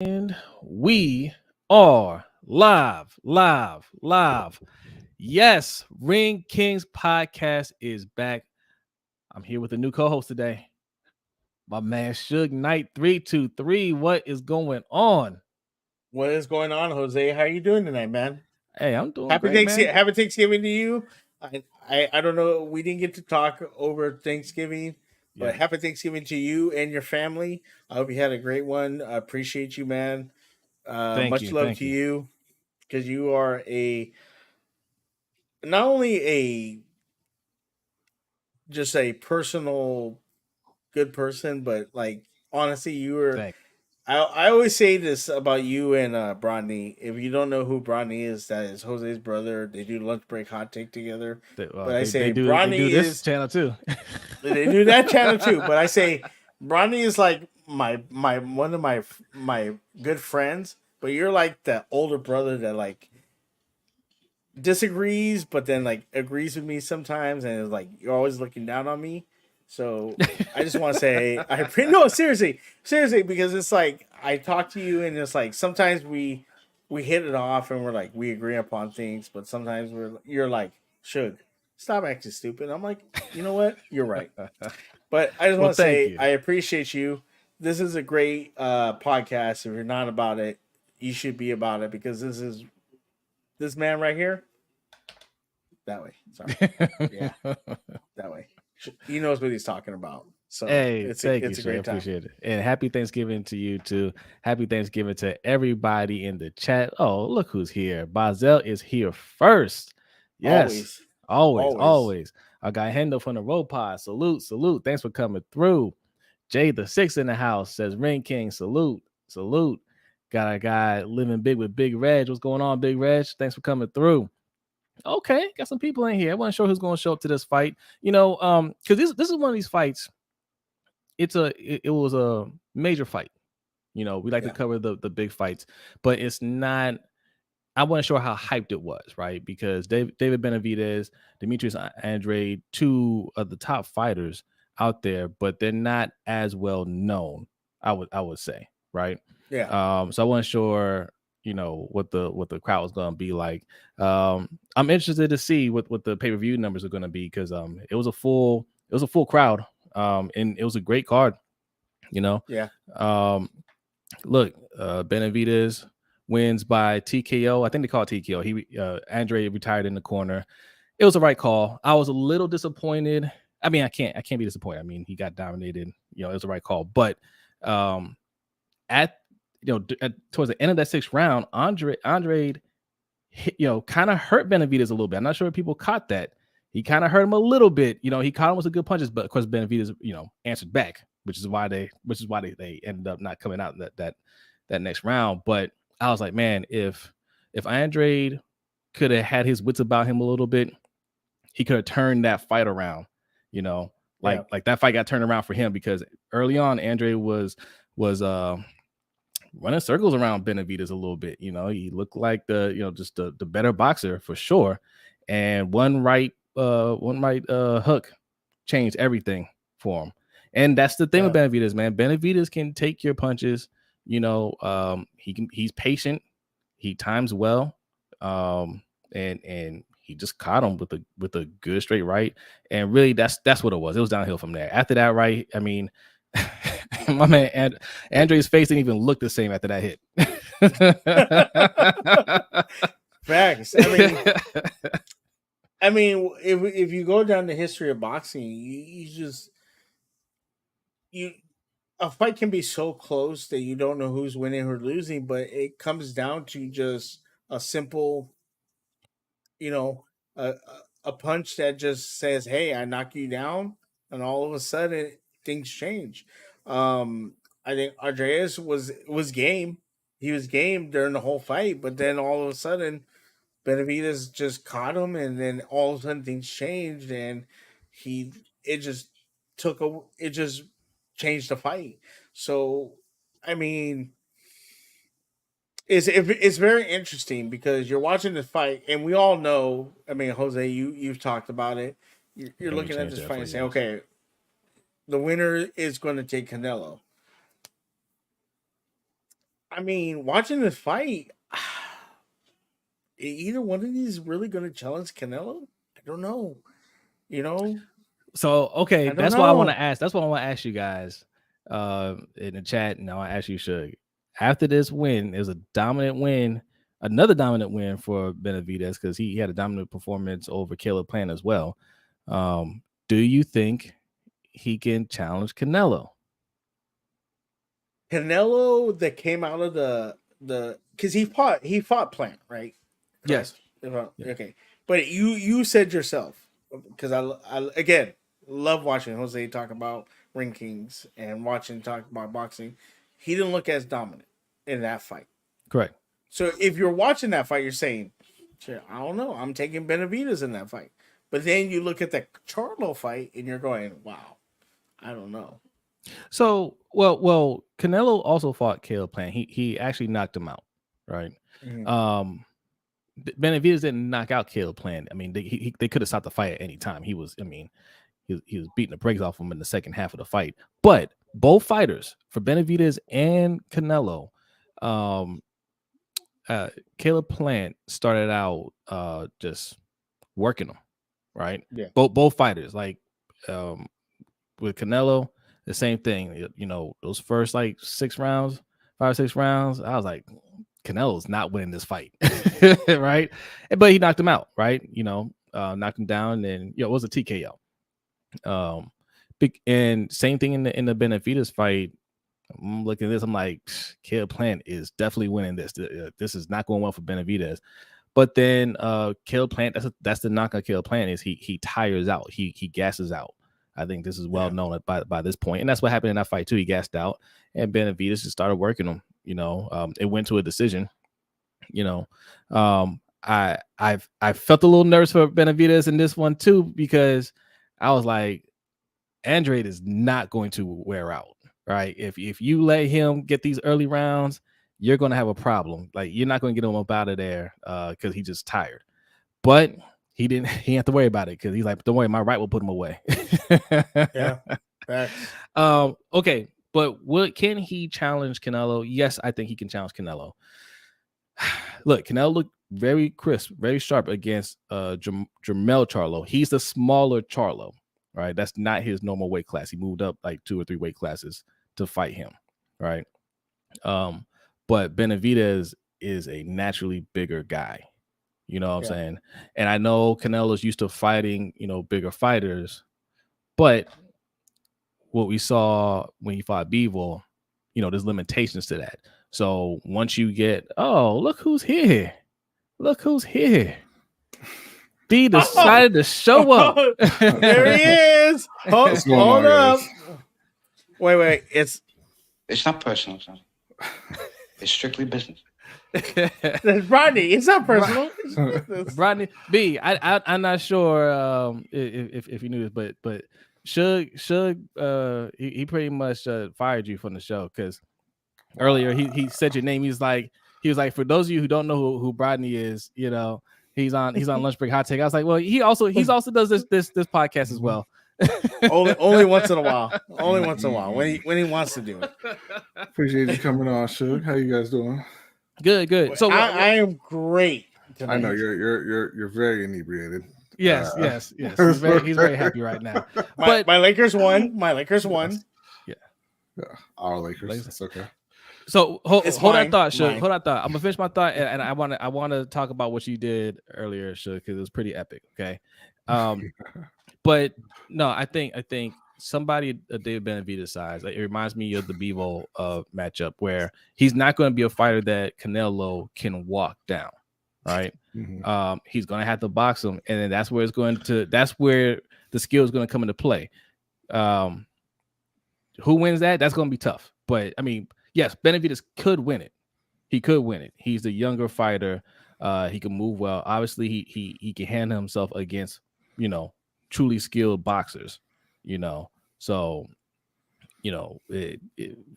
And we are live. Yes, Ring Kings podcast is back. I'm here with a new co-host today. My man Suge Knight 323. What is going on? What is going on, Jose? How are you doing tonight, man? Hey, I'm doing Happy great, man. Thanksgiving! Happy Thanksgiving to you. I don't know. We didn't get to talk over Thanksgiving, but Yeah, happy Thanksgiving to you and your family. I hope you had a great one. I appreciate you, man. thank Much you, love thank to you. you because you are a not only a just a personal good person, but like honestly, you were Thank I always say this about you and Brodny. If you don't know who Brodny is, that is Jose's brother. They do lunch break hot take together. you. But I They say do Brodny this is channel too. they do that channel too. But I say Brodny is like my one of my good friends. But you're like the older brother that like disagrees, but then like agrees with me sometimes, and is like you're always looking down on me. So I just want to say no, seriously, because it's like I talk to you, and it's like sometimes we hit it off, and we're like we agree upon things, but sometimes you're like Shug, stop acting stupid. I'm like, you know what, you're right. But I just Well, want to thank say you. I appreciate you. This is a great podcast. If you're not about it, you should be about it because this man right here that way. Sorry. Yeah, that way. He knows what he's talking about. So Hey, thank you, it's a Shay. I great time. appreciate it. And happy Thanksgiving to you too. Happy Thanksgiving to everybody in the chat. Oh, look who's here. Bazel is here first. Yes, Always, always. always. I got Hendo from the Road Pod. Salute. Thanks for coming through. Jay the Six in the house says Ring King. Salute. Got a guy living big with Big Reg. What's going on, Big Reg? Thanks for coming through. Okay, got some people in here. I wasn't sure who's going to show up to this fight. Because this is one of these fights. It was a major fight. We like to Yeah, cover the big fights, but it's not. I wasn't sure how hyped it was, right? Because David Benavidez, Demetrius Andrade, two of the top fighters out there, but they're not as well known. I would say, right? yeah. So I wasn't sure, what the crowd was going to be like. I'm interested to see what the pay per view numbers are going to be because it was a full crowd, and it was a great card. You know, Yeah. um, look, Benavidez wins by TKO. I think they call it TKO. Andre retired in the corner. It was the right call. I was a little disappointed. I mean, I can't be disappointed. I mean, he got dominated. It was the right call. But um, at towards the end of that sixth round, Andre kind of hurt Benavidez a little bit. I'm not sure if people caught that. He kind of hurt him a little bit. He caught him with some good punches, but of course Benavidez, answered back, which is why they ended up not coming out in that next round. But I was like, man, if Andrade could have had his wits about him a little bit, he could have turned that fight around. You know, Yeah. like that fight got turned around for him because early on Andrade was running circles around Benavidez a little bit. He looked like just the better boxer for sure. And one right hook changed everything for him. And that's the thing with Yeah. Benavidez, man. Benavidez can take your punches. He's patient. He times well. And he just caught him with a good straight right. And really that's what it was. It was downhill from there. After that right, I mean, my man Andre's face didn't even look the same after that hit. Facts. If you go down the history of boxing, you just you a fight can be so close that you don't know who's winning or losing, but it comes down to just a simple, you know, a punch that just says, "Hey, I knock you down," and all of a sudden things change. I think Andreas was game. He was game during the whole fight, but then all of a sudden Benavidez just caught him, and then all of a sudden things changed, and he it just it just changed the fight. So, I mean, it's very interesting because you're watching this fight, and we all know. I mean, Jose, you've talked about it. You're Let me looking at change this that fight for and you saying, guys. okay, the winner is going to take Canelo. I mean, watching this fight, either one of these is really going to challenge Canelo? I don't know. You know, So okay, I don't that's what I want to know. ask. That's what I want to ask you guys in the chat. And I'll ask you, Suge. After this win, it was a dominant win, another dominant win for Benavidez because he had a dominant performance over Caleb Plant as well. Do you think he can challenge Canelo? Canelo that came out of the because he fought Plant, right? Yes. Correct. Yeah. Okay, but you said yourself, because I again love watching Jose talk about ring kings and watching talk about boxing. He didn't look as dominant in that fight. Correct. So if you're watching that fight, you're saying, "Sure, I don't know. I'm taking Benavidez in that fight." But then you look at the Charlo fight and you're going, "Wow, I don't know." So, well, Canelo also fought Caleb Plant. He actually knocked him out, right? Mhm. Benavidez didn't knock out Caleb Plant. I mean, they could have stopped the fight at any time. He was beating the brakes off him in the second half of the fight. But both fighters, for Benavidez and Canelo, um, Caleb Plant started out just working them, right? Yeah, Both fighters, like with Canelo, the same thing. You know, those first like 5 or 6 rounds, I was like, Canelo's not winning this fight, right? But he knocked him out, right? You know, knocked him down, and it was a TKO. And same thing in the Benavidez fight. I'm looking at this, I'm like, Caleb Plant is definitely winning this. This is not going well for Benavidez. But then Caleb Plant, that's the knock on Caleb Plant, is he tires out, he gasses out. I think this is well yeah, known by this point, and that's what happened in that fight too. He gassed out, and Benavidez just started working him. You know, it went to a decision. You know, I felt a little nervous for Benavidez in this one too, because I was like, Andrade is not going to wear out, right? If you let him get these early rounds, you're going to have a problem. Like, you're not going to get him up out of there because he's just tired. But he didn't have to worry about it because he's like, don't worry, my right will put him away. yeah. Facts. Okay, but can he challenge Canelo? Yes, I think he can challenge Canelo. Look, Canelo looked very crisp, very sharp against Jermell Charlo. He's the smaller Charlo, right? That's not his normal weight class. He moved up like 2 or 3 weight classes to fight him, right? But Benavidez is a naturally bigger guy. You know what I'm saying? And I know Canelo's used to fighting, bigger fighters, but what we saw when he fought Bivol, there's limitations to that. So once you get, oh, look who's here. Look who's here. B decided to show up. There he is. Hold up. Wait. It's not personal, son. It's strictly business. That's Brodny. It's not personal. Brodny B. I'm not sure if you knew this, but Suge he pretty much fired you from the show because earlier he said your name. He was like, for those of you who don't know who Brodny is, he's on Lunch Break Hot Take. I was like, well, he also does this podcast as well. only once in a while. Only once in a while when he wants to do it. Appreciate you coming on, Suge. How you guys doing? Good. So I am great tonight. I know you're very inebriated. Yes. He's very happy right now. But my Lakers won. Yeah. Our Lakers. It's okay. So hold that thought, Suge. Hold that thought. I'm gonna finish my thought, and I want to talk about what you did earlier, Suge, because it was pretty epic. Okay. But no, I think somebody of David Benavidez size, it reminds me of the Bivol matchup where he's not going to be a fighter that Canelo can walk down, right? Mm-hmm. He's going to have to box him, and then that's where the skill is going to come into play. Who wins that? That's going to be tough. But I mean, yes, Benavidez could win it. He could win it. He's the younger fighter. He can move well. Obviously, he can handle himself against, truly skilled boxers, so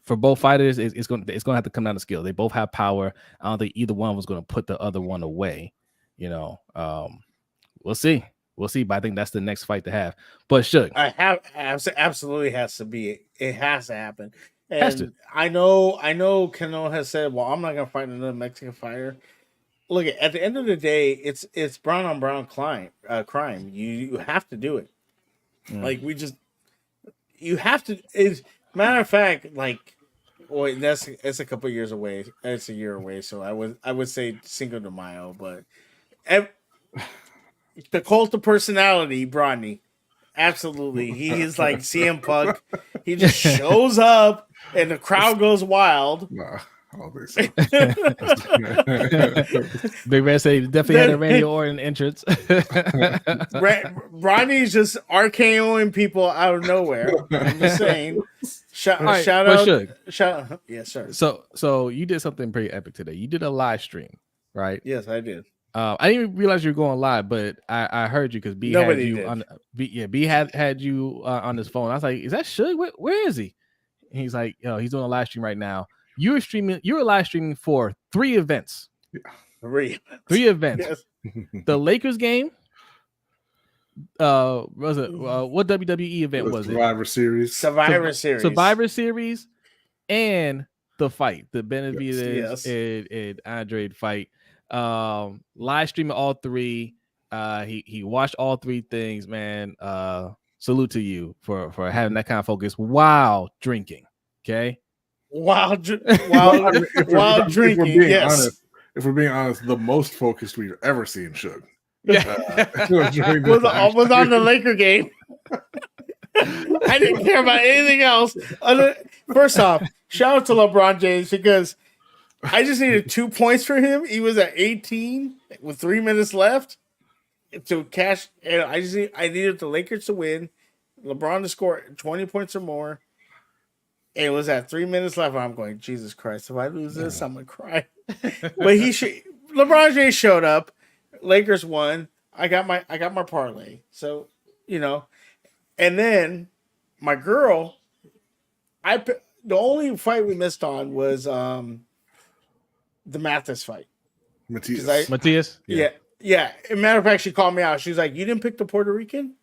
for both fighters, it's going to have to come down to skill. They both have power. I don't think either one was going to put the other one away. We'll see, but I think that's the next fight to have. But Suge, absolutely has to be it has to happen. Has to. And I know Canelo has said, "Well, I'm not gonna fight another Mexican fighter." Look, at the end of the day, it's brown on brown crime. You have to do it. Like you have to. Is matter of fact, like, wait, it's a couple years away. It's a year away, so I would say Cinco de Mayo, but the cult of personality, Brodny, absolutely, he is like CM Punk. He just shows up, and the crowd goes wild. Nah, I don't think so. Big Red say definitely had a Randy Orton entrance. Brodny's just RKOing people out of nowhere. I'm just saying. Shout out, yes, sir. So you did something pretty epic today. You did a live stream, right? Yes, I did. I didn't even realize you were going live, but I heard you because B Nobody had you did. on. B had you on his phone. I was like, "Is that Suge? Where is he?" And he's like, he's doing a live stream right now. You were live streaming for 3 events. Three events. Yes. The Lakers game. Was it what WWE event was it? Survivor Series, and the fight, the Benavidez and Andrade fight. Live streaming all 3. He watched all 3 things, man. Salute to you for having that kind of focus while drinking. Okay. While drinking. If we're being honest, the most focused we've ever seen Suge. Was on the Laker game. I didn't care about anything else. First off, shout out to LeBron James because I just needed 2 points for him. He was at 18 with 3 minutes left to cash, and I needed the Lakers to win, LeBron to score 20 points or more. And it was at 3 minutes left. And I'm going, Jesus Christ! If I lose this, I'm gonna cry. But LeBron James showed up. Lakers won. I got my parlay. So, and then my girl, the only fight we missed on was the Mathis fight. Matias? Yeah. As a matter of fact, she called me out. She was like, "You didn't pick the Puerto Rican?"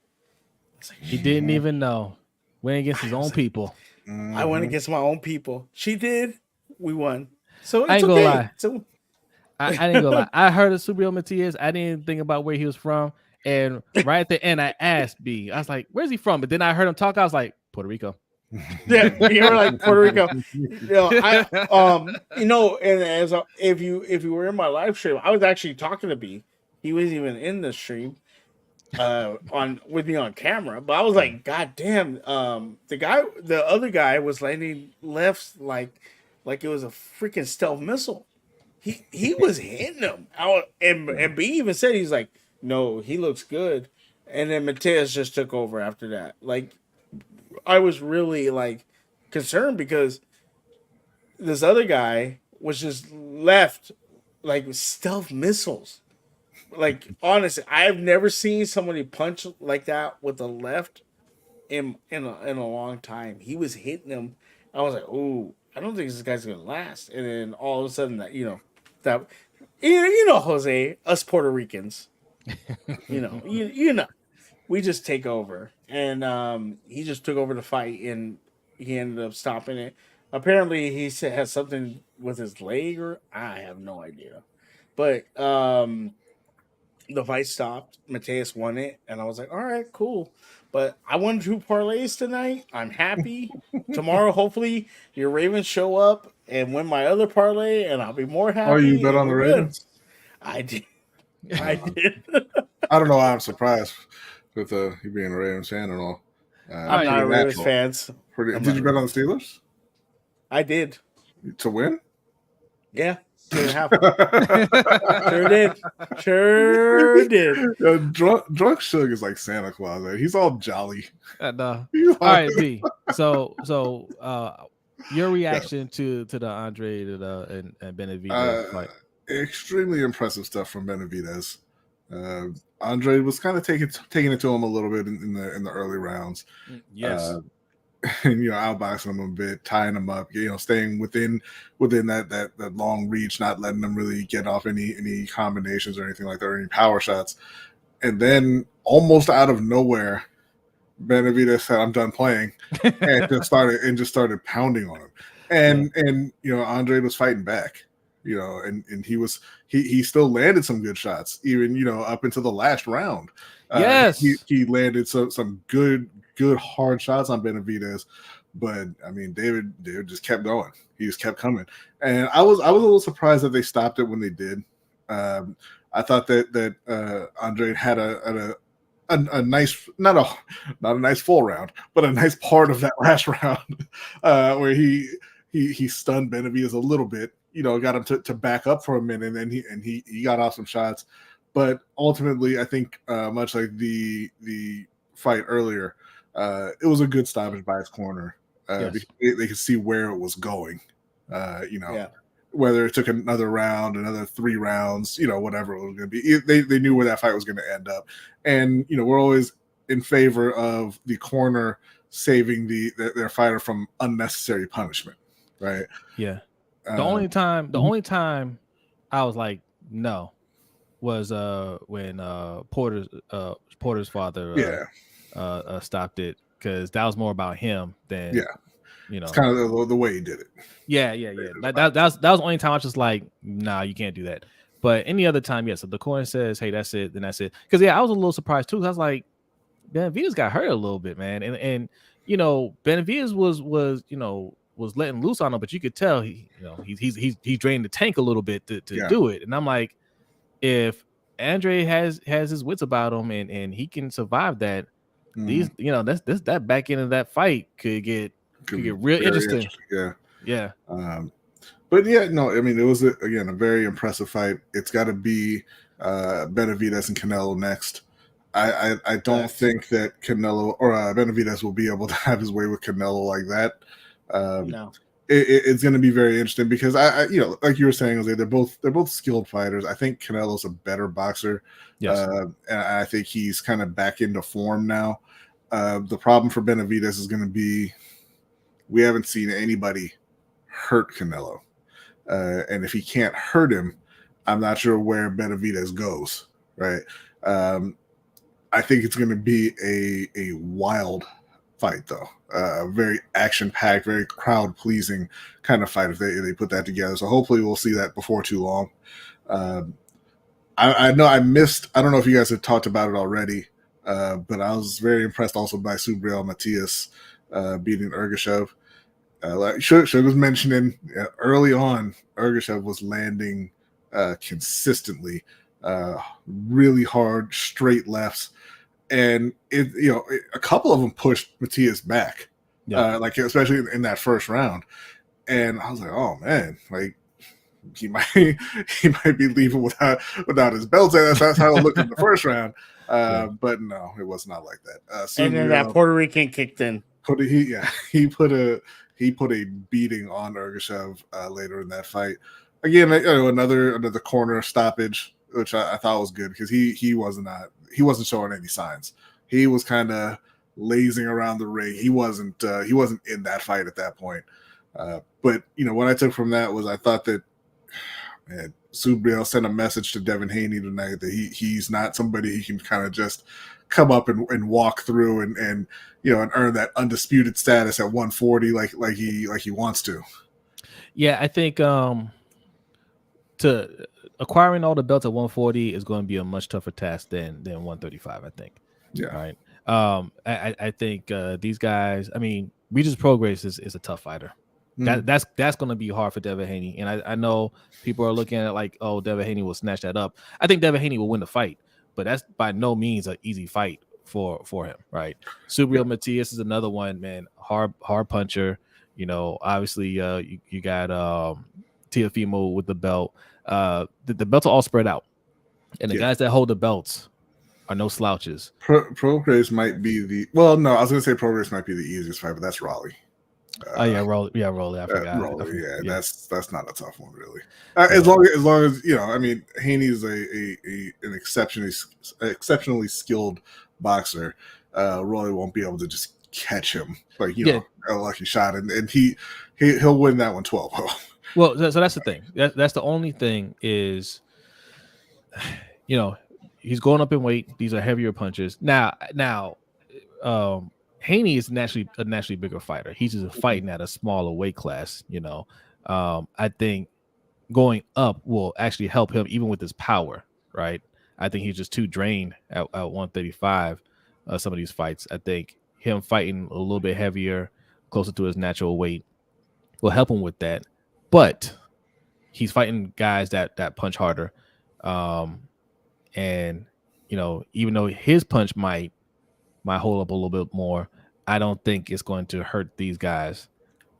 He didn't even know. Went against his own people. I went against my own people. She did. We won. So it's I ain't okay. gonna lie. So, I didn't go lie. I heard of Subriel Matias. I didn't think about where he was from. And right at the end, I asked B. I was like, "Where's he from?" But then I heard him talk. I was like, "Puerto Rico." Yeah, you were like Puerto Rico. And if you were in my live stream, I was actually talking to B. He wasn't even in the stream with me on camera. But I was like, God damn, the other guy was landing lefts like it was a freaking stealth missile. He was hitting him out, and B even said, he's like, "No, he looks good." And then Mateus just took over after that. Like, I was really like concerned because this other guy was just left like with stealth missiles. Like, honestly, I've never seen somebody punch like that with the left in a long time. He was hitting him. I was like, "Oh, I don't think this guy's gonna last." And then all of a sudden, Jose, us Puerto Ricans, we just take over, and he just took over the fight, and he ended up stopping it. Apparently, he has something with his leg, or I have no idea, but the fight stopped. Mateus won it, and I was like, "All right, cool." But I won 2 parlays tonight. I'm happy. Tomorrow, hopefully, your Ravens show up and win my other parlay, and I'll be more happy. Oh, you bet on the Ravens? I did. I did. I don't know why I'm surprised with you being a Ravens fan and all. I'm not a Ravens fan. Did you bet on the Steelers? I did. To win? Yeah. 2.5. Sure did. Drunk Suge is like Santa Claus. Right? He's all jolly. All right, B. So your reaction to the Andrade and Benavidez fight? Extremely impressive stuff from Benavidez. Andrade was kind of taking it to him a little bit in the early rounds. Yes. And outboxing him a bit, tying him up, staying within that long reach, not letting them really get off any combinations or anything like that, or any power shots. And then almost out of nowhere, Benavidez said, "I'm done playing," and just started pounding on him. And Andrade was fighting back. And he still landed some good shots, even up into the last round. Yes, he landed some good hard shots on Benavidez, but I mean David just kept going. He just kept coming, and I was a little surprised that they stopped it when they did. I thought that Andrade had a nice, not a nice full round, but a nice part of that last round where he stunned Benavidez a little bit. Got him to back up for a minute, and then he got off some shots. But ultimately, I think much like the fight earlier, it was a good stoppage by his corner. Because they could see where it was going. Whether it took another round, another 3 rounds, whatever it was going to be, they knew where that fight was going to end up. And we're always in favor of the corner saving their fighter from unnecessary punishment, right? Yeah. The only time I was like, no, was when Porter's father stopped it, because that was more about him than it's kind of the way he did it. Yeah. That was the only time I was just like, nah, you can't do that. But any other time, yes. If the corner says, hey, that's it, then that's it. Because I was a little surprised too. I was like, Benavidez got hurt a little bit, man, and Benavidez was letting loose on him, but you could tell he drained the tank a little bit to do it. And I'm like, if Andre has his wits about him and he can survive that, that back end of that fight could get real interesting. Yeah. But I mean, it was a very impressive fight. It's got to be Benavidez and Canelo next. I don't think that Canelo or Benavidez will be able to have his way with Canelo like that. No. It's going to be very interesting because I like you were saying, Jose, they're both skilled fighters. I think Canelo's a better boxer. Yes. And I think he's kind of back into form now. The problem for Benavidez is going to be we haven't seen anybody hurt Canelo. And if he can't hurt him, I'm not sure where Benavidez goes, right? I think it's going to be a wild fight, though. Very action-packed, very crowd-pleasing kind of fight if they put that together. So hopefully we'll see that before too long. I know I missed, I don't know if you guys had talked about it already, but I was very impressed also by Subriel Matias beating Ergashev. Like Shug was mentioning early on, Ergashev was landing consistently, really hard, straight lefts. And a couple of them pushed Matias back, like especially in that first round. And I was like, oh man, like he might be leaving without his belt. That's how it looked in the first round. But no, it was not like that. And then that Puerto Rican kicked in. He put a beating on Ergashev later in that fight. Again, another corner stoppage, which I thought was good because he wasn't showing any signs. He was kind of lazing around the ring. He wasn't in that fight at that point. But what I took from that was I thought that Subriel sent a message to Devin Haney tonight that he's not somebody he can kind of just come up and walk through and earn that undisputed status at 140 like he wants to. Yeah, I think to acquiring all the belts at 140 is going to be a much tougher task than 135, I think. Yeah. Right. I think these guys, I mean, Regis Prograis is a tough fighter. That's going to be hard for Devin Haney. And I know people are looking at it like, oh, Devin Haney will snatch that up. I think Devin Haney will win the fight, but that's by no means an easy fight for him, right? Subriel Matias is another one, man. Hard puncher. Obviously you got Teofimo with the belt. The belts are all spread out, and the guys that hold the belts are no slouches. Prograis might be I was going to say Prograis might be the easiest fight, but that's Raleigh. Raleigh. I forgot. Raleigh, that's not a tough one, really. As long as I mean, Haney is an exceptionally skilled boxer. Raleigh won't be able to just catch him a lucky shot, and he'll win that one 12-0. Well, so that's the thing. That's the only thing is, he's going up in weight. These are heavier punches. Now, Haney is a naturally bigger fighter. He's just fighting at a smaller weight class. I think going up will actually help him even with his power. Right. I think he's just too drained at 135. Some of these fights, I think him fighting a little bit heavier, closer to his natural weight, will help him with that. But he's fighting guys that punch harder. And even though his punch might hold up a little bit more, I don't think it's going to hurt these guys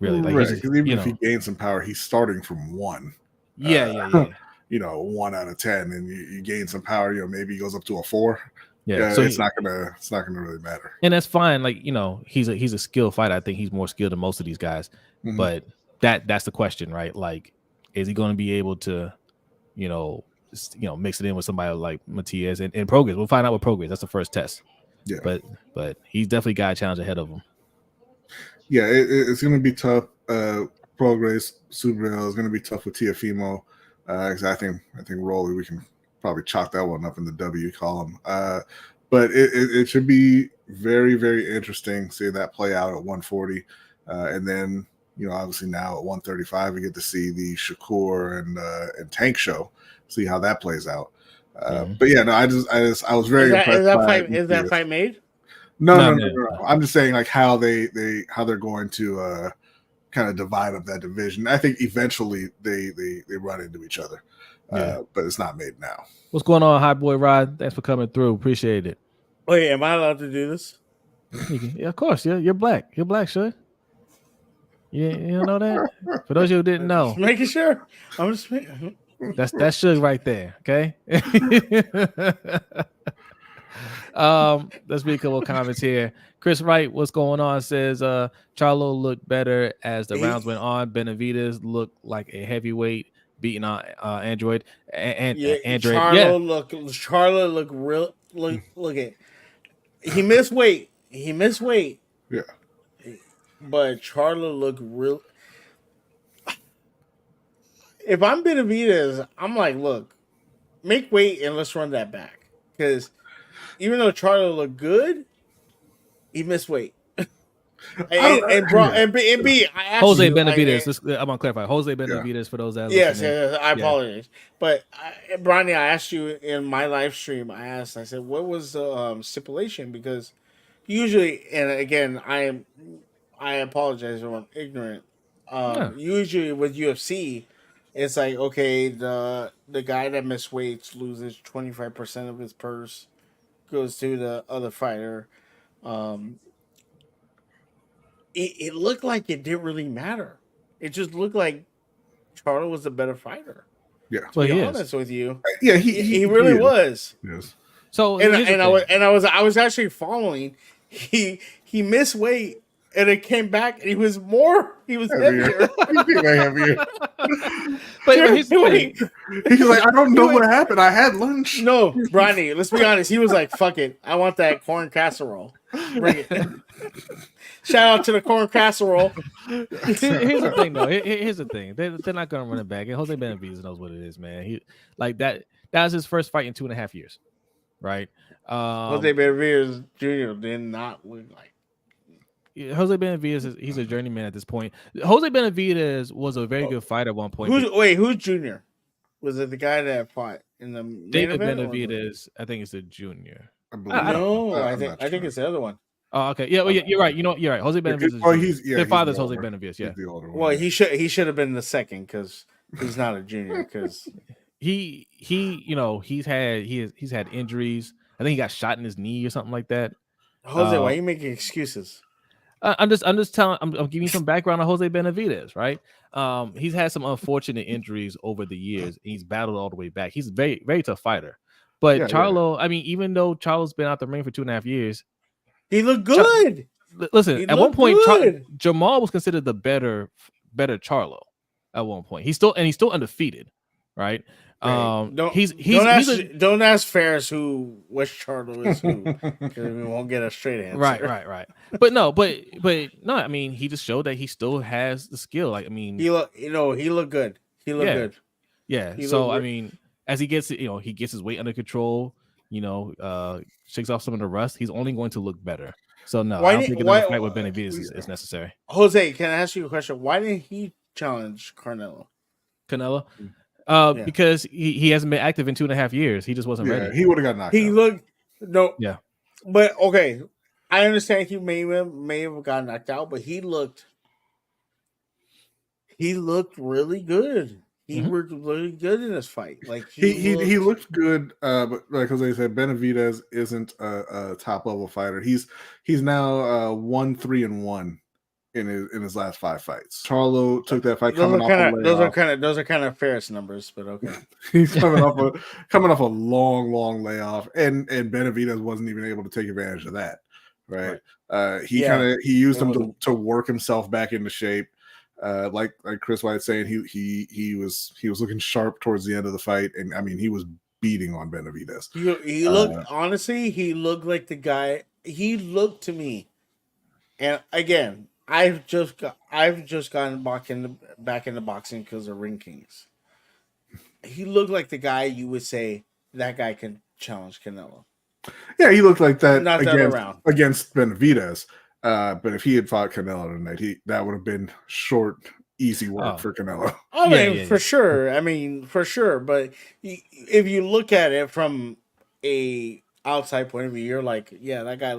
really. Like, right, because even if he gains some power, he's starting from 1. Yeah. 1 out of 10, and you gain some power. Maybe he goes up to a 4. Yeah, so it's not gonna really matter. And that's fine. Like, he's a skilled fighter. I think he's more skilled than most of these guys. Mm-hmm. But that's the question, right? Like, is he going to be able to, mix it in with somebody like Matias and Progress? We'll find out with Progress. That's the first test. Yeah, but he's definitely got a challenge ahead of him. Yeah, it's going to be tough. Progress, Subriel is going to be tough with Teofimo. Because I think Rolly, we can probably chalk that one up in the W column. But it should be very, very interesting seeing that play out at 140, and then obviously now at 135 we get to see the Shakur and Tank show, see how that plays out. But yeah, no, I was very impressed. Is that fight made? No. I'm just saying, like, how they're going to kind of divide up that division. I think eventually they run into each other, but it's not made now. What's going on, Hot Boy Rod? Thanks for coming through. Appreciate it. Wait, am I allowed to do this? Yeah, of course. You're black. You're black, sure. You don't know that? For those of you who didn't know, just making sure. I'm just making. That's Suge right there. Okay. Let's read a couple of comments here. Chris Wright, what's going on? Says Charlo looked better as the rounds went on. Benavidez looked like a heavyweight beating on Andrade. Andrade. Charlo looked real. Look at. He missed weight. Yeah. But Charlo looked real. If I'm Benavidez, I'm like, look, make weight and let's run that back. Because even though Charlo looked good, he missed weight. Jose Benavidez. I'm gonna clarify. Jose Benavidez for those that yes, I apologize. But Brodny, I asked you in my live stream. I said, what was the stipulation? Because usually, and again, I apologize if I'm ignorant. Usually with UFC, it's like, okay, the guy that missed weights loses 25% of his purse, goes to the other fighter. It looked like it didn't really matter. It just looked like Charlo was the better fighter. Yeah, to be honest with you, yeah, he really was. Yes. So I was actually following. He missed weight and it came back and he was heavier. But he's like, I don't know what happened. I had lunch. No, Brodny, let's be honest. He was like, fuck it. I want that corn casserole. Bring it. Shout out to the corn casserole. Here's the thing, though. Here's the thing. They're not going to run it back. And Jose Benavidez knows what it is, man. He like that. That was his first fight in 2.5 years, right? Jose Benavidez Jr. did not look like. Jose Benavidez he's a journeyman at this point. Jose Benavidez was a very good fighter at one point. Who's junior? Was it the guy that fought in the David Benavidez? I think it's a junior. I think it's the other one. Oh, okay. Yeah, well, you're right. You're right. Jose Benavidez. Their father's Jose Benavidez. Yeah. Well, he should have been the second because he's not a junior. Because he's had injuries. I think he got shot in his knee or something like that. Jose, why are you making excuses? I'm just telling. I'm giving you some background on Jose Benavidez, right? He's had some unfortunate injuries over the years. He's battled all the way back. He's a very, very tough fighter. But Charlo, I mean, even though Charlo's been out the ring for 2.5 years, he looked good. Listen, at one point, Jamal was considered the better Charlo. At one point, he's still undefeated, right? Don't ask Ferris which Charlo is who, because we won't get a straight answer. Right. But no. I mean, he just showed that he still has the skill. Like, I mean, he looked good. He looked good. Yeah. So I mean, as he gets his weight under control, shakes off some of the rust, he's only going to look better. So no, Why I don't didn't- think why- another fight with Benavidez is necessary. Jose, can I ask you a question? Why didn't he challenge Canelo? Canelo, Yeah. because he hasn't been active in 2.5 years. He just wasn't Yeah, ready. he would have got knocked He out. looked Yeah. but okay. I understand he may have got knocked out, but he looked really good. He Mhm. worked really good in this fight. Like He looked good, but like Jose said, Benavidez isn't a top level fighter. He's now 1-3-1 in his last 5 fights. Charlo took that fight those coming off a layoff. those are kind of Ferris numbers, but okay. He's coming off a long layoff, and Benavidez wasn't even able to take advantage of that. Right. He used him to work himself back into shape. Like Chris White saying, he was looking sharp towards the end of the fight, and I mean he was beating on Benavidez. He looked honestly, he looked like the guy. He looked to me, and again, I've just gotten back into boxing because of Ring Kings. He looked like the guy you would say that guy can challenge Canelo. Yeah, he looked like that Not the other round. against Benavidez. But if he had fought Canelo tonight, that would have been short, easy work for Canelo. I mean, for sure. I mean, for sure. But if you look at it from a outside point of view, you're like, yeah, that guy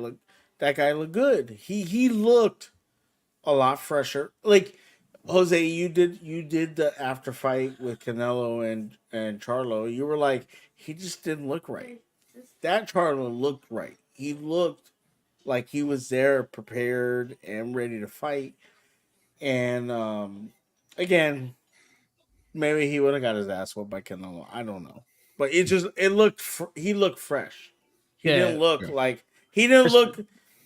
looked good. He looked a lot fresher. Like Jose, you did the after fight with Canelo and Charlo. You were like, he just didn't look right. That Charlo looked right. He looked like he was there, prepared and ready to fight. And again, maybe he would have got his ass whooped by Canelo. I don't know, but he looked fresh. He didn't look like he didn't look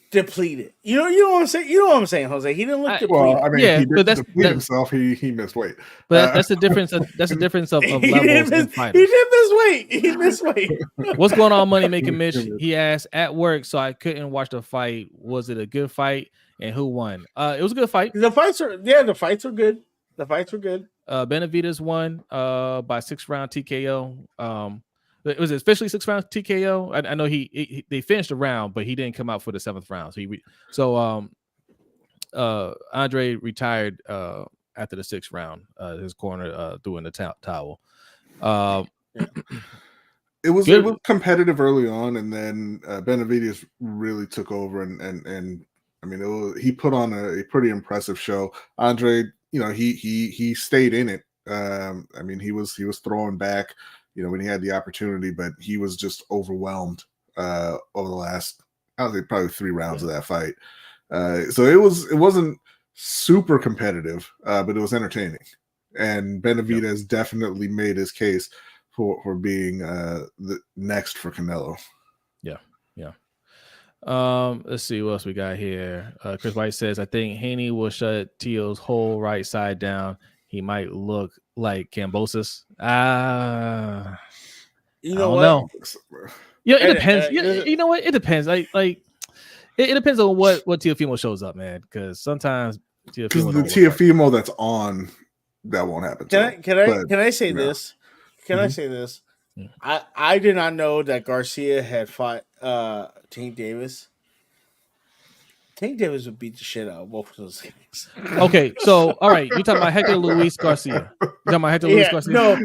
depleted. You know what I'm saying. You know what I'm saying, Jose. He didn't look depleted. Well, I mean, Yeah, he but didn't deplete himself. He missed weight. But that's the difference. That's the difference of levels in fighters. He did miss weight. He missed weight. What's going on, Money Making Mitch? He asked at work, so I couldn't watch the fight. Was it a good fight, and who won? It was a good fight. The fights were good. The fights were good. Benavidez won by 6-round TKO. It was especially 6-round TKO. I know they finished the round, but he didn't come out for the 7th round. So Andre retired after the 6th round. His corner threw in the towel. It was competitive early on, and then Benavidez really took over, and I mean he put on a pretty impressive show. Andre, he stayed in it. I mean he was throwing back, when he had the opportunity, but he was just overwhelmed over the last, I would say, probably 3 rounds of that fight. So it wasn't super competitive, but it was entertaining, and Benavidez definitely made his case for being the next for Canelo. Yeah. Let's see what else we got here. Chris White says, I think Haney will shut Teal's whole right side down. He might look like Kambosos. You know what? Know. Yeah, it depends. You know what? It depends. Like it depends on what Teofimo shows up, man. Because sometimes the Teofimo that's on, that won't happen. Can I say this? Can I say this? I did not know that Garcia had fought Tank Davis. Tank Davis would beat the shit out of both of those guys. Okay, so all right, you talking about Hector Luis Garcia? You talking about Hector Luis Garcia? No,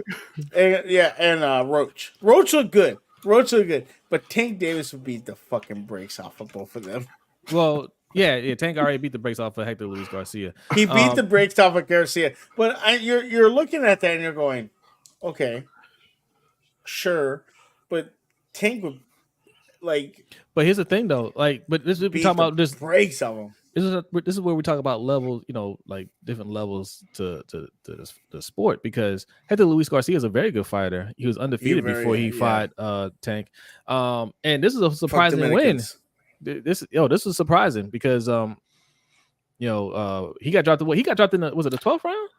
and Roach. Roach looked good. But Tank Davis would beat the fucking brakes off of both of them. Well, yeah, Tank already beat the brakes off of Hector Luis Garcia. He beat the brakes off of Garcia, but you're looking at that and you're going, okay, sure, but Tank would But here's the thing, though. But this is we're talking about this breaks of them. This is where we talk about levels, like different levels to the sport, because Hector Luis Garcia is a very good fighter. He was undefeated before he fought Tank. And this is a surprising win. This is surprising because he got dropped. He got dropped in was it the 12th round?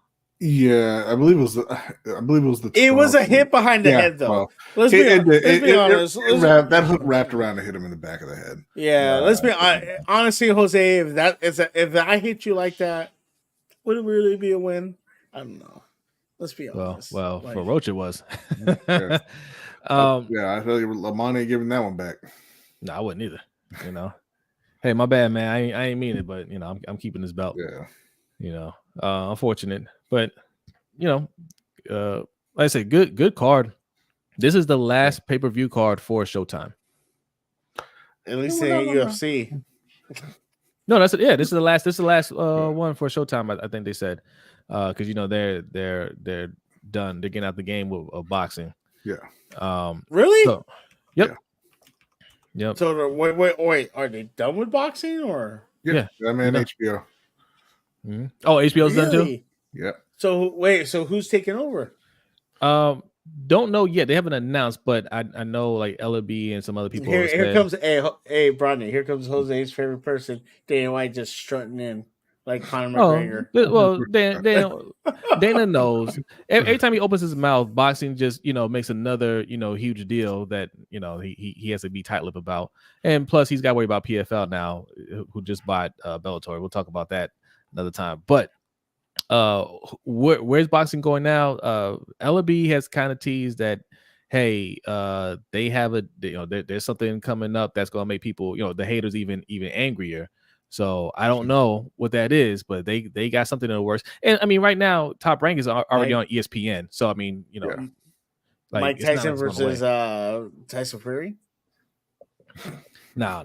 Yeah, I believe it was the 12th. It was a hit behind the head, though. Well, let's be honest. That hook wrapped around and hit him in the back of the head. Yeah, let's be honestly, Jose. If I hit you like that, would it really be a win? I don't know. Let's be honest. Well, for Roach it was. Yeah, I feel like Lamont ain't giving that one back. No, I wouldn't either. Hey, my bad, man. I ain't mean it, but I'm keeping this belt. Yeah. Unfortunate, but like I said, good card. This is the last pay-per-view card for Showtime. At least they ain't UFC. No, this is the last. This is the last one for Showtime. I think they said because they're done. They're getting out the game of boxing. Yeah. Really? So, yep. Yep. So wait, are they done with boxing or? Yeah. I mean HBO. Mm-hmm. Oh, HBO's done too. Yeah. So wait, so who's taking over? Don't know yet. They haven't announced, but I know like LB and some other people. Here comes hey Brodny. Here comes Jose's favorite person, Dana White, just strutting in like Conor McGregor. Well, Dana knows. Every time he opens his mouth, boxing just makes another huge deal that he has to be tight-lipped about. And plus, he's got to worry about PFL now, who just bought Bellator. We'll talk about that another time. But where's boxing going now? LB has kind of teased that, hey, they have there's something coming up that's going to make people, the haters even angrier. So I don't know what that is, but they got something in the works. And I mean, right now, Top Rank is already on ESPN. So I mean, like Mike Tyson versus Tyson Fury. No.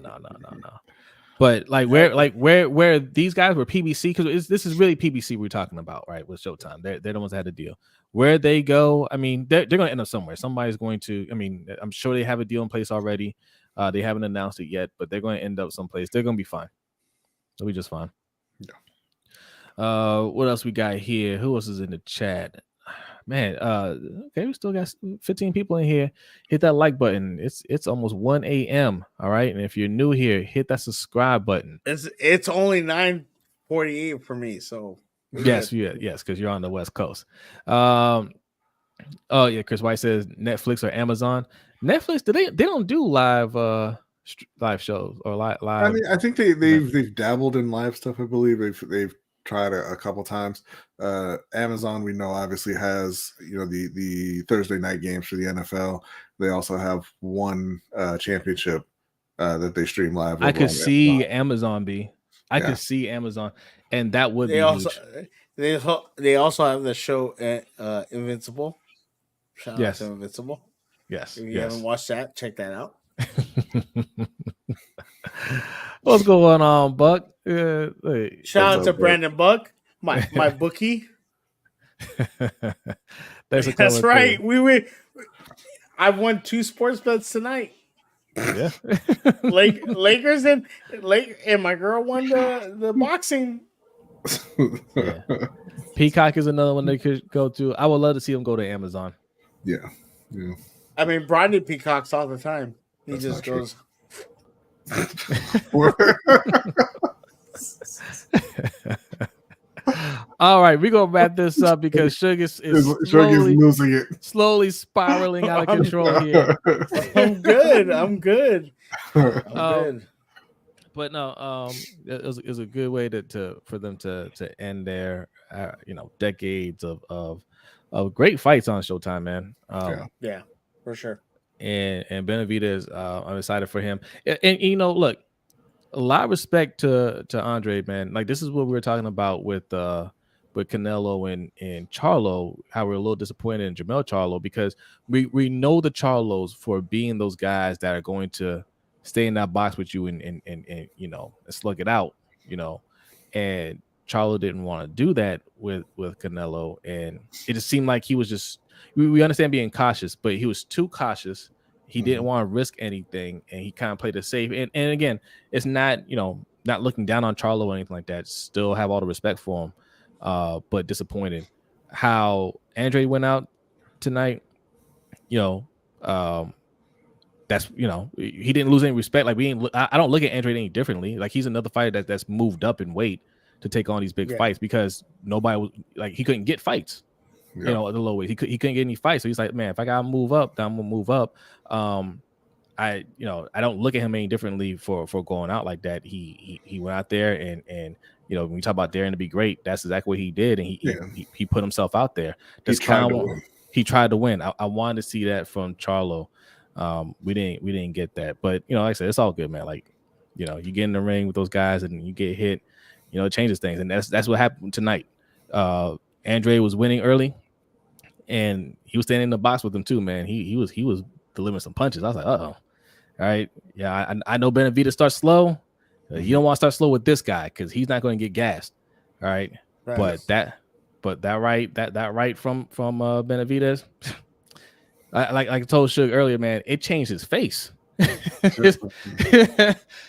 But where these guys were PBC, because this is really PBC we're talking about, right? With Showtime, they're the ones that had the deal. Where they go, I mean, they're going to end up somewhere. Somebody's going to. I mean, I'm sure they have a deal in place already. They haven't announced it yet, but they're going to end up someplace. They're going to be fine. They'll be just fine. Yeah. What else we got here? Who else is in the chat? Man, okay, we still got 15 people in here. Hit that like button. It's almost 1 a.m. All right, and if you're new here, hit that subscribe button. It's only 9:48 for me, so yes, because you're on the West Coast. Oh yeah, Chris White says Netflix or Amazon. Netflix, they don't do live shows or live. I mean, I think they've dabbled in live stuff. I believe they've tried a couple times. Amazon, we know, obviously has the Thursday night games for the NFL. They also have one championship that they stream live. I could see Amazon could see Amazon, and that would be huge. They also have the show Invincible. Shout out to Invincible. Yes. If you haven't watched that, check that out. What's going on, Buck? Shout out to Brandon Buck, my bookie. That's right. I won 2 sports bets tonight. Yeah. Lakers and my girl won the boxing. Yeah. Peacock is another one they could go to. I would love to see them go to Amazon. Yeah. I mean, Brodny peacocks all the time. He just goes. All right, we're gonna wrap this up because Sugar's losing it, slowly spiraling out of control here. I'm good. But no, it was a good way for them to end their decades of great fights on Showtime, man. Yeah, for sure. And Benavidez, I'm excited for him. And look, a lot of respect to Andrade, man. Like, this is what we were talking about with Canelo and Charlo, how we're a little disappointed in Jamel Charlo, because we know the Charlos for being those guys that are going to stay in that box with you and slug it out, and Charlo didn't want to do that with Canelo, and it just seemed like he was just, we understand being cautious, but he was too cautious. He didn't want to risk anything, and he kind of played it safe. And again, it's not not looking down on Charlo or anything like that. Still have all the respect for him, but disappointed how Andrade went out tonight. That's he didn't lose any respect. Like, I don't look at Andrade any differently. Like, he's another fighter that's moved up in weight to take on these big fights, because nobody was like, he couldn't get fights. At the low weight, he couldn't get any fights. So he's like, man, if I gotta move up, then I'm gonna move up. I don't look at him any differently for going out like that. He went out there and when we talk about daring to be great, that's exactly what he did, and he put himself out there. He tried to win. I wanted to see that from Charlo. We didn't get that, but like I said, it's all good, man. Like, You know, you get in the ring with those guys and you get hit, you know, it changes things. And that's what happened tonight. Andrade was winning early and he was standing in the box with them too, man. He was delivering some punches. I was like, all right. Yeah, I know Benavidez starts slow. You don't want to start slow with this guy because he's not going to get gassed. All right. Right. But that right from Benavidez, like I told Suge earlier, man, it changed his face.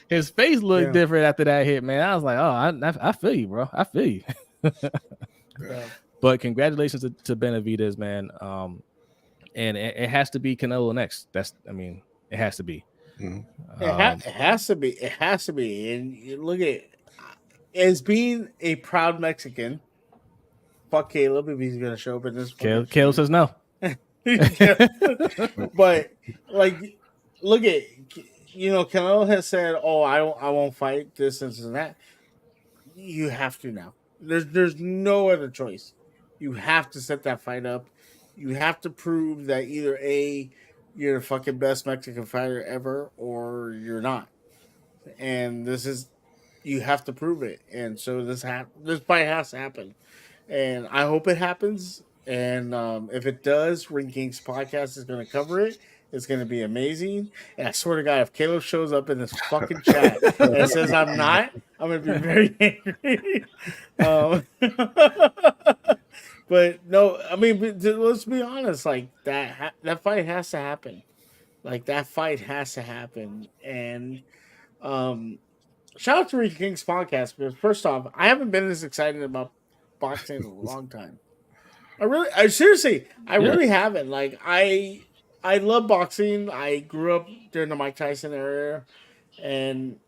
His face looked different after that hit, man. I was like, oh, I feel you, bro. I feel you. But congratulations to Benavidez, man. And it has to be Canelo next. It has to be. It has to be. It has to be. And you look at as being a proud Mexican. Fuck Caleb if he's gonna show up in this. Caleb says no. But like, look at, you know, Canelo has said, "Oh, I won't fight this and that." You have to now. There's no other choice. You have to set that fight up. You have to prove that either A, you're the fucking best Mexican fighter ever, or you're not. And you have to prove it. And so this fight has to happen. And I hope it happens. And if it does, Ring Kings podcast is going to cover it. It's going to be amazing. And I swear to God, if Caleb shows up in this fucking chat and says I'm not, I'm going to be very angry. But no, I mean, let's be honest. Like that fight has to happen. Like that fight has to happen. And shout out to Ring Kings podcast because first off, I haven't been this excited about boxing in a long time. I really haven't. Like I love boxing. I grew up during the Mike Tyson era, and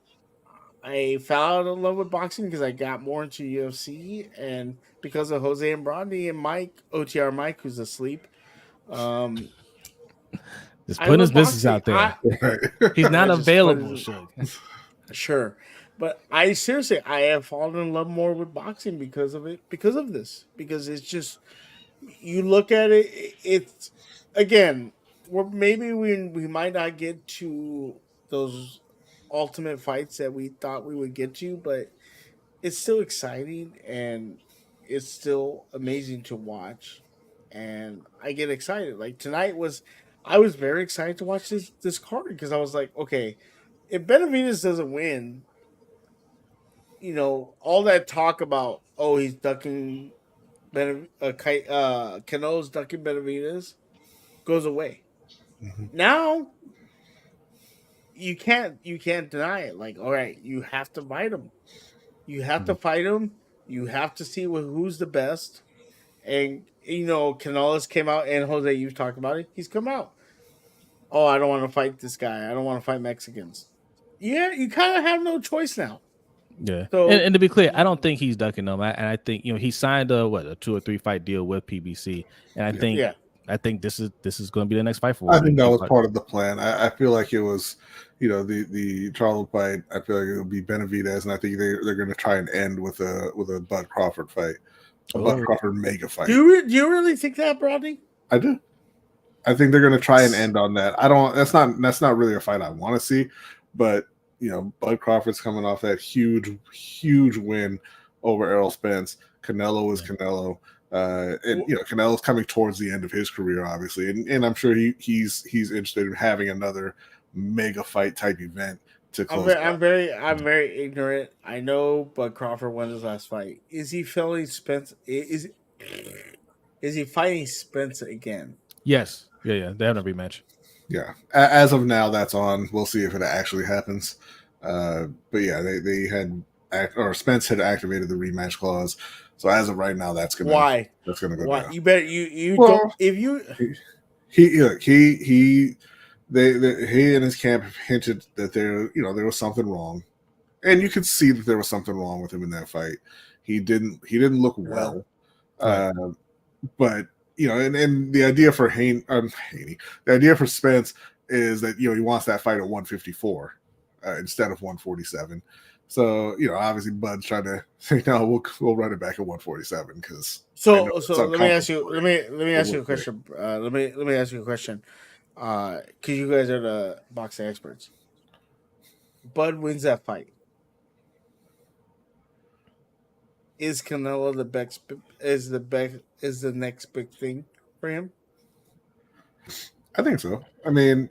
I fell out of love with boxing because I got more into UFC, and because of Jose and Brodny and Mike, OTR Mike, who's asleep. Just putting his business out there. He's not available. Sure. But I have fallen in love more with boxing because of it, because of this. Because it's just, you look at it, it's, again, maybe we might not get to those ultimate fights that we thought we would get to, but it's still exciting and it's still amazing to watch. And I get excited. Like tonight I was very excited to watch this card because I was like, okay, if Benavidez doesn't win, you know, all that talk about, oh, he's ducking Canelo's ducking Benavidez goes away. Now you can't deny it. Like, all right, you have to fight him. You have to fight him. You have to see who's the best. And you know, Canelo's came out, and Jose, you've talked about it. He's come out. Oh, I don't want to fight this guy. I don't want to fight Mexicans. Yeah, you kind of have no choice now. Yeah, so, and to be clear, I don't think he's ducking them. And I think, you know, he signed a 2 or 3 fight deal with PBC, and I think this is going to be the next fight for him. I think that was part of the plan. I feel like it was, you know, the Charlo fight. I feel like it would be Benavidez, and I think they're going to try and end with a Bud Crawford fight, Bud Crawford mega fight. Do you really think that, Brodny? I do. I think they're going to try and end on that. I don't. That's not really a fight I want to see, but. You know, Bud Crawford's coming off that huge win over Errol Spence. Canelo is Canelo, and you know, Canelo's coming towards the end of his career, obviously, and I'm sure he's interested in having another mega fight type event to close. I'm very ignorant. I know Bud Crawford won his last fight. Is he fighting Spence? Is he fighting Spence again? Yes. Yeah. They have a rematch. Yeah, as of now, that's on. We'll see if it actually happens. But yeah, they had Spence had activated the rematch clause. So as of right now, that's gonna go down. You better you don't if you he and his camp have hinted that there was something wrong, and you could see that there was something wrong with him in that fight. He didn't look well, but. You know, and the idea for the idea for Spence is that, you know, he wants that fight at 154 instead of 147. So, you know, obviously Bud's trying to say, no, we'll run it back at 147 because. So let me ask you a question. Let me ask you a question. Because you guys are the boxing experts. Bud wins that fight, is Canelo the best? Is the next big thing for him? I think so. I mean,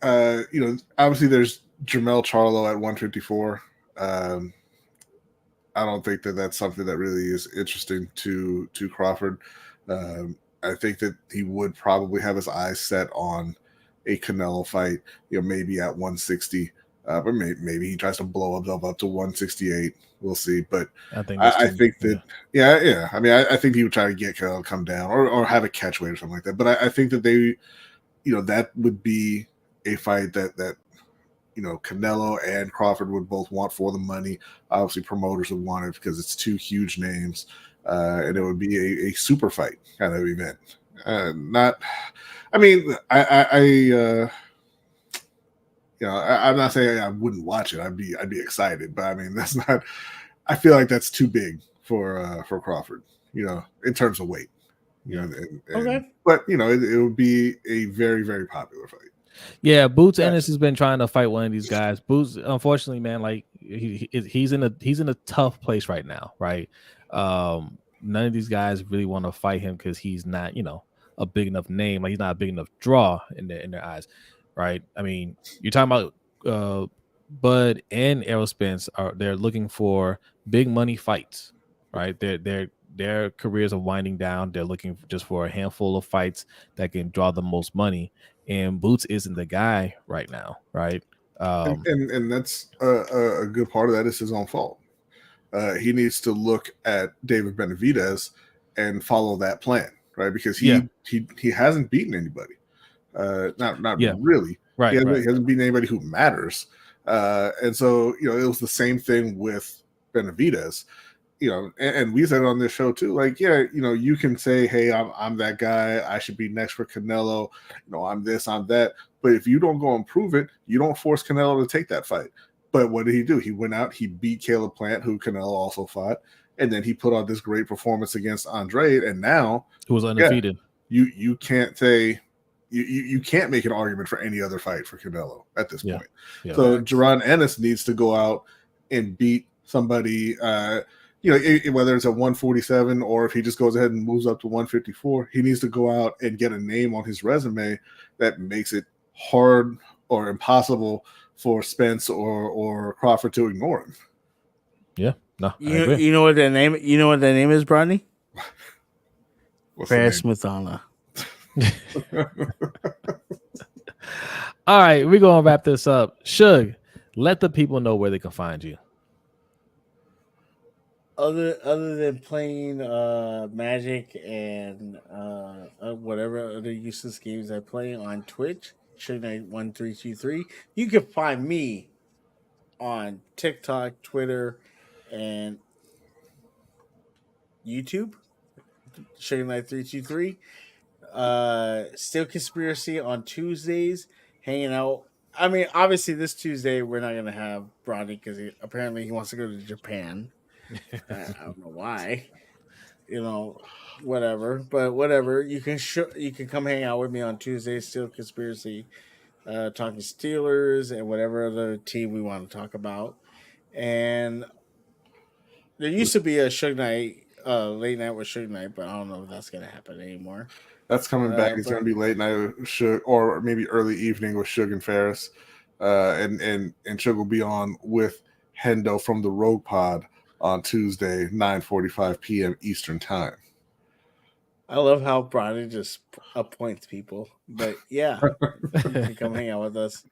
obviously there's Jermell Charlo at 154. I don't think that that's something that really is interesting to Crawford. I think that he would probably have his eyes set on a Canelo fight, maybe at 160. But maybe he tries to blow himself up to 168. We'll see. But I think I think that, yeah. I mean, I think he would try to get Canelo to come down or have a catch weight or something like that. But I think that they, that would be a fight that Canelo and Crawford would both want for the money. Obviously, promoters would want it because it's two huge names, and it would be a super fight kind of event. I'm not saying I wouldn't watch it. I'd be excited, but I mean, that's not. I feel like that's too big for Crawford, in terms of weight. Okay. But it would be a very, very popular fight. Yeah, Boots Ennis has been trying to fight one of these guys. Boots, unfortunately, man, like he's in a tough place right now, right? None of these guys really want to fight him because he's not, a big enough name. Like he's not a big enough draw in their eyes, right? I mean, you're talking about Bud and Errol Spence they're looking for big money fights, right? Their careers are winding down. They're looking just for a handful of fights that can draw the most money. And Boots isn't the guy right now, right? And that's a good part of that is his own fault. He needs to look at David Benavidez and follow that plan, right? Because he hasn't beaten anybody. Not really. Right. He hasn't beaten anybody who matters. And so, it was the same thing with Benavidez. And we said it on this show too, like, you can say, hey, I'm that guy. I should be next for Canelo. I'm this, I'm that. But if you don't go and prove it, you don't force Canelo to take that fight. But what did he do? He went out, he beat Caleb Plant, who Canelo also fought. And then he put on this great performance against Andrade. And now, who was undefeated. You can't say, you can't make an argument for any other fight for Canelo at this point. Yeah. So Jerron Ennis needs to go out and beat somebody, whether it's at 147 or if he just goes ahead and moves up to 154, he needs to go out and get a name on his resume that makes it hard or impossible for Spence or Crawford to ignore him. Yeah, no, you know what that name? You know what that name is, Brodny? Paris Mathana. All right, we're gonna wrap this up. Suge, let the people know where they can find you. Other than playing Magic and whatever other useless games I play on Twitch, Suge1323, you can find me on TikTok, Twitter, and YouTube. Suge1323. Still Conspiracy on Tuesdays, hanging out. I mean, obviously this Tuesday we're not gonna have Brodny because apparently he wants to go to Japan. I don't know why, whatever. But whatever, you can come hang out with me on Tuesday. Still Conspiracy, talking Steelers and whatever other team we want to talk about. And there used to be a Suge Night, late night with Suge Night, but I don't know if that's gonna happen anymore. That's coming back. It's going to be late night with Suge, or maybe early evening with Suge and Ferris, and Suge will be on with Hendo from the Rogue Pod on Tuesday, 9:45 p.m. Eastern Time. I love how Brodny just appoints people, but yeah, you can come hang out with us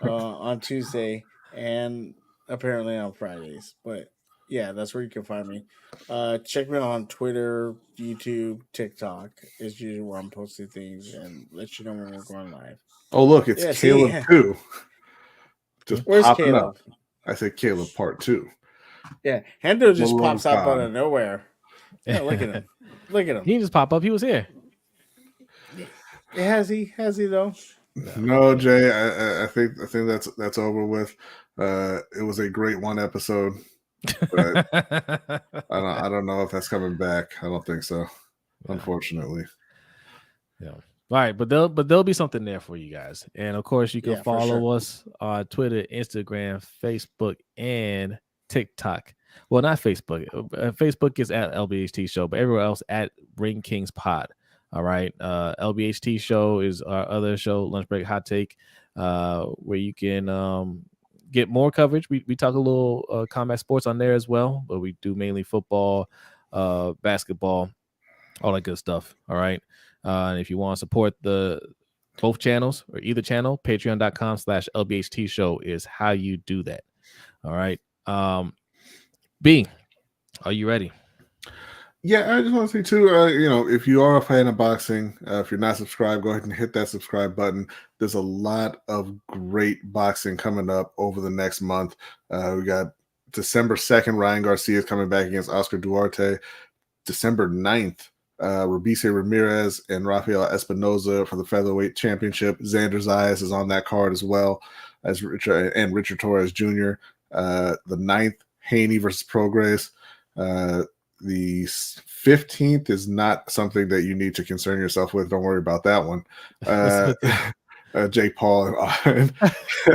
on Tuesday and apparently on Fridays. But yeah, that's where you can find me. Check me out on Twitter, YouTube, TikTok. Is usually where I'm posting things and let you know when we're going live. Oh, look, it's Caleb too. Just where's popping Caleb? Up. I said Caleb Part 2. Yeah, Hendo just pops up out of nowhere. Yeah, look at him. Look at him. He just pop up. He was here. Has he though? No, Jay. I think that's over with. It was a great one episode. But I don't know if that's coming back. I don't think so. Unfortunately. Yeah. All right, but there'll be something there for you guys. And of course, you can Yeah, for follow sure. us on Twitter, Instagram, Facebook, and TikTok. Well, not Facebook. Facebook is at LBHT Show, but everywhere else at Ring Kings Pod. All right. LBHT Show is our other show, Lunch Break Hot Take, where you can get more coverage. We talk a little combat sports on there as well, but we do mainly football, basketball, all that good stuff. All right. And if you want to support both channels or either channel, patreon.com/LBHT Show is how you do that. All right. B, are you ready? Yeah, I just want to say too, if you are a fan of boxing, if you're not subscribed, go ahead and hit that subscribe button. There's a lot of great boxing coming up over the next month. We got December 2nd, Ryan Garcia is coming back against Oscar Duarte. December 9th, Robeisy Ramirez and Rafael Espinoza for the featherweight championship. Xander Zayas is on that card as well as Richard Torres Jr. The 9th, Haney versus Prograis. The 15th is not something that you need to concern yourself with. Don't worry about that one. Jake Paul and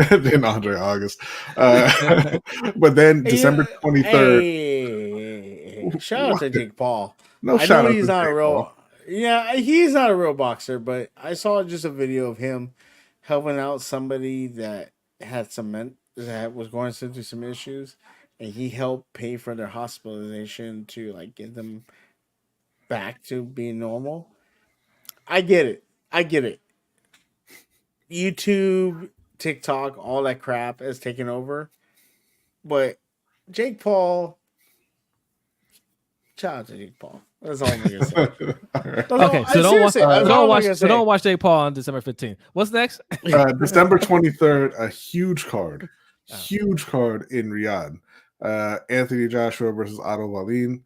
then Andre August. But then December 23rd. Hey, shout out to Jake Paul. No I shout know out he's to not Jake a real. Paul. Yeah, he's not a real boxer, but I saw just a video of him helping out somebody that had that was going through some issues, and he helped pay for their hospitalization to like get them back to being normal. I get it. YouTube, TikTok, all that crap has taken over, but Jake Paul. Shout out to Jake Paul. That's all I'm gonna say. Okay, so don't watch Jake Paul on December 15th. What's next? December 23rd, a huge card in Riyadh. Anthony Joshua versus Otto Wallin,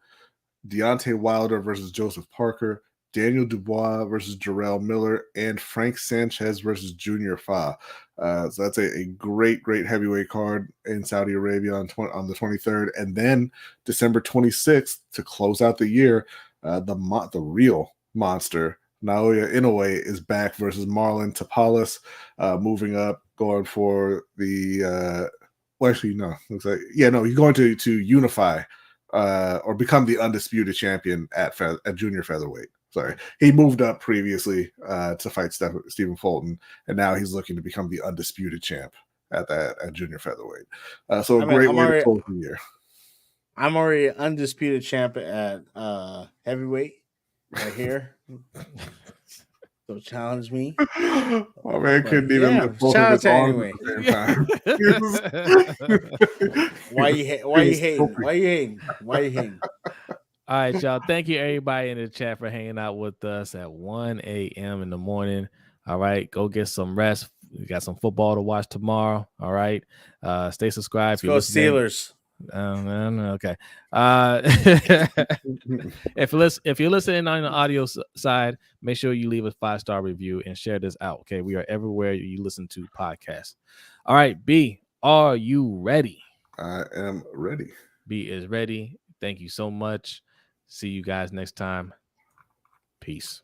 Deontay Wilder versus Joseph Parker, Daniel Dubois versus Jarrell Miller, and Frank Sanchez versus Junior Fa. So that's a great heavyweight card in Saudi Arabia on the 23rd. And then December 26th, to close out the year, the real monster, Naoya Inoue, is back versus Marlon Tapales, moving up, going for the he's going to unify or become the undisputed champion at junior featherweight. Sorry, he moved up previously to fight Stephen Fulton, and now he's looking to become the undisputed champ at junior featherweight. So a great way to close the year. I'm already undisputed champ at heavyweight right here. So challenge me. Oh man, couldn't even lift both of his arms at the same time. Why you hating? All right, y'all. Thank you, everybody in the chat, for hanging out with us at 1 a.m. in the morning. All right, go get some rest. We got some football to watch tomorrow. All right, stay subscribed. Let's go Steelers. Okay. If you're listening on the audio side, make sure you leave a 5-star review and share this out. Okay, we are everywhere you listen to podcasts. All right, B, are you ready? I am ready. B is ready. Thank you so much. See you guys next time. Peace.